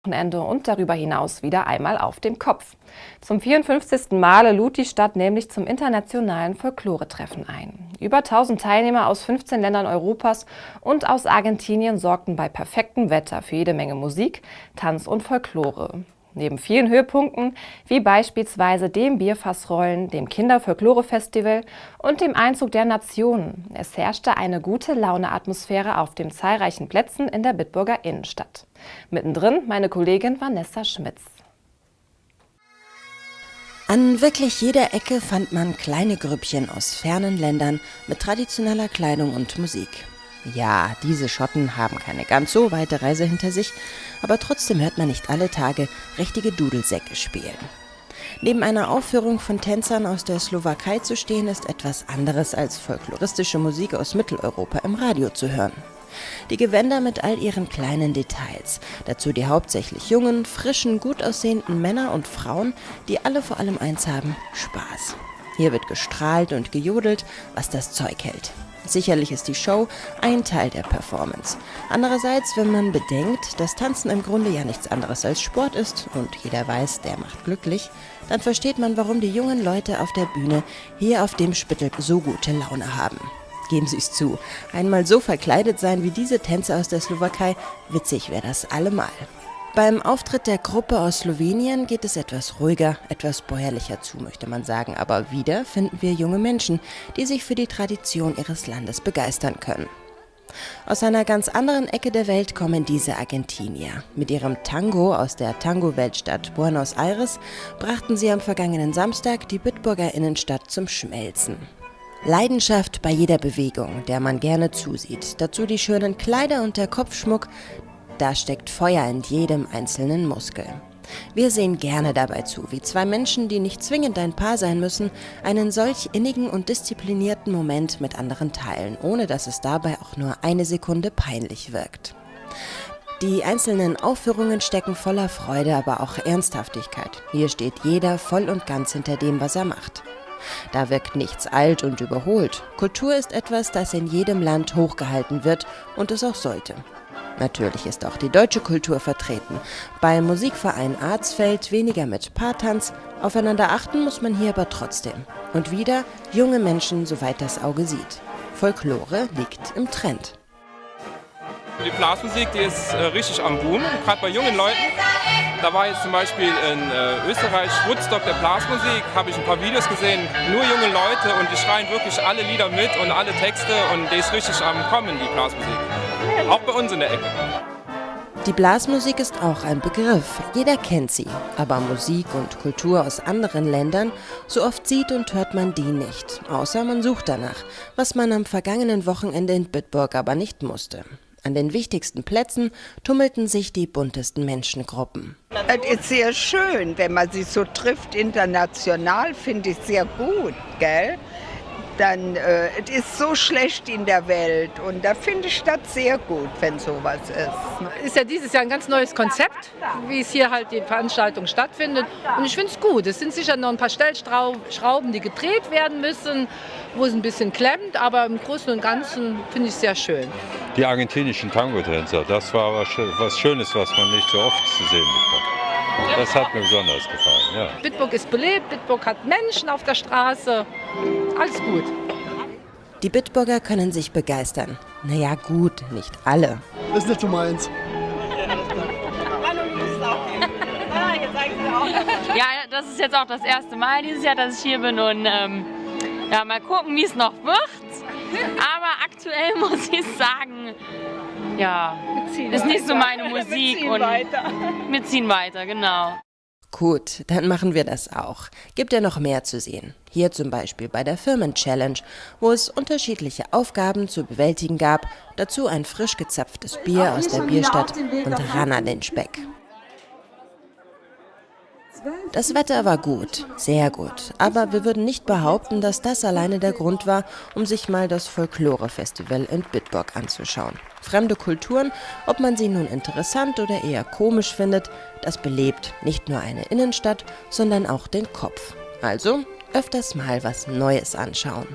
Wochenende und darüber hinaus wieder einmal auf dem Kopf. Zum 54. Male lud die Stadt nämlich zum internationalen Folklore-Treffen ein. Über 1000 Teilnehmer aus 15 Ländern Europas und aus Argentinien sorgten bei perfektem Wetter für jede Menge Musik, Tanz und Folklore. Neben vielen Höhepunkten, wie beispielsweise dem Bierfassrollen, dem Kinderfolklore-Festival und dem Einzug der Nationen. Es herrschte eine gute Laune-Atmosphäre auf den zahlreichen Plätzen in der Bitburger Innenstadt. Mittendrin meine Kollegin Vanessa Schmitz. An wirklich jeder Ecke fand man kleine Grüppchen aus fernen Ländern mit traditioneller Kleidung und Musik. Ja, diese Schotten haben keine ganz so weite Reise hinter sich, aber trotzdem hört man nicht alle Tage richtige Dudelsäcke spielen. Neben einer Aufführung von Tänzern aus der Slowakei zu stehen, ist etwas anderes als folkloristische Musik aus Mitteleuropa im Radio zu hören. Die Gewänder mit all ihren kleinen Details, dazu die hauptsächlich jungen, frischen, gut aussehenden Männer und Frauen, die alle vor allem eins haben: Spaß. Hier wird gestrahlt und gejodelt, was das Zeug hält. Sicherlich ist die Show ein Teil der Performance. Andererseits, wenn man bedenkt, dass Tanzen im Grunde ja nichts anderes als Sport ist und jeder weiß, der macht glücklich, dann versteht man, warum die jungen Leute auf der Bühne hier auf dem Spittel so gute Laune haben. Geben Sie es zu, einmal so verkleidet sein wie diese Tänzer aus der Slowakei, witzig wäre das allemal. Beim Auftritt der Gruppe aus Slowenien geht es etwas ruhiger, etwas bäuerlicher zu, möchte man sagen. Aber wieder finden wir junge Menschen, die sich für die Tradition ihres Landes begeistern können. Aus einer ganz anderen Ecke der Welt kommen diese Argentinier. Mit ihrem Tango aus der Tango-Weltstadt Buenos Aires brachten sie am vergangenen Samstag die Bitburger Innenstadt zum Schmelzen. Leidenschaft bei jeder Bewegung, der man gerne zusieht. Dazu die schönen Kleider und der Kopfschmuck. Da steckt Feuer in jedem einzelnen Muskel. Wir sehen gerne dabei zu, wie zwei Menschen, die nicht zwingend ein Paar sein müssen, einen solch innigen und disziplinierten Moment mit anderen teilen, ohne dass es dabei auch nur eine Sekunde peinlich wirkt. Die einzelnen Aufführungen stecken voller Freude, aber auch Ernsthaftigkeit. Hier steht jeder voll und ganz hinter dem, was er macht. Da wirkt nichts alt und überholt. Kultur ist etwas, das in jedem Land hochgehalten wird und es auch sollte. Natürlich ist auch die deutsche Kultur vertreten. Beim Musikverein Arzfeld weniger mit Paartanz. Aufeinander achten muss man hier aber trotzdem. Und wieder junge Menschen, soweit das Auge sieht. Folklore liegt im Trend. Die Blasmusik, die ist richtig am Boom, gerade bei jungen Leuten. Da war jetzt zum Beispiel in Österreich Woodstock der Blasmusik, habe ich ein paar Videos gesehen, nur junge Leute und die schreien wirklich alle Lieder mit und alle Texte und die ist richtig am Kommen, die Blasmusik. Auch bei uns in der Ecke. Die Blasmusik ist auch ein Begriff, jeder kennt sie, aber Musik und Kultur aus anderen Ländern, so oft sieht und hört man die nicht, außer man sucht danach, was man am vergangenen Wochenende in Bitburg aber nicht musste. An den wichtigsten Plätzen tummelten sich die buntesten Menschengruppen. Es ist sehr schön, wenn man sich so trifft international, finde ich sehr gut, gell? Dann, es ist so schlecht in der Welt und da finde ich das sehr gut, wenn sowas ist. Ist ja dieses Jahr ein ganz neues Konzept, wie es hier halt die Veranstaltung stattfindet. Und ich finde es gut. Es sind sicher noch ein paar Stellschrauben, die gedreht werden müssen, wo es ein bisschen klemmt, aber im Großen und Ganzen finde ich es sehr schön. Die argentinischen Tango-Tänzer, das war was Schönes, was man nicht so oft zu sehen bekommt. Das hat mir besonders gefallen, ja. Bitburg ist belebt, Bitburg hat Menschen auf der Straße, alles gut. Die Bitburger können sich begeistern. Naja gut, nicht alle. Das ist nicht so meins. Ja, das ist jetzt auch das erste Mal dieses Jahr, dass ich hier bin und ja, mal gucken, wie es noch wird. Aber aktuell muss ich sagen, ja, ist nicht so meine Musik. Wir ziehen weiter, genau. Gut, dann machen wir das auch. Gibt ja noch mehr zu sehen. Hier zum Beispiel bei der Firmen-Challenge, wo es unterschiedliche Aufgaben zu bewältigen gab, dazu ein frisch gezapftes Bier aus der Bierstadt und ran an den Speck. Das Wetter war gut, sehr gut, aber wir würden nicht behaupten, dass das alleine der Grund war, um sich mal das Folklore-Festival in Bitburg anzuschauen. Fremde Kulturen, ob man sie nun interessant oder eher komisch findet, das belebt nicht nur eine Innenstadt, sondern auch den Kopf. Also öfters mal was Neues anschauen.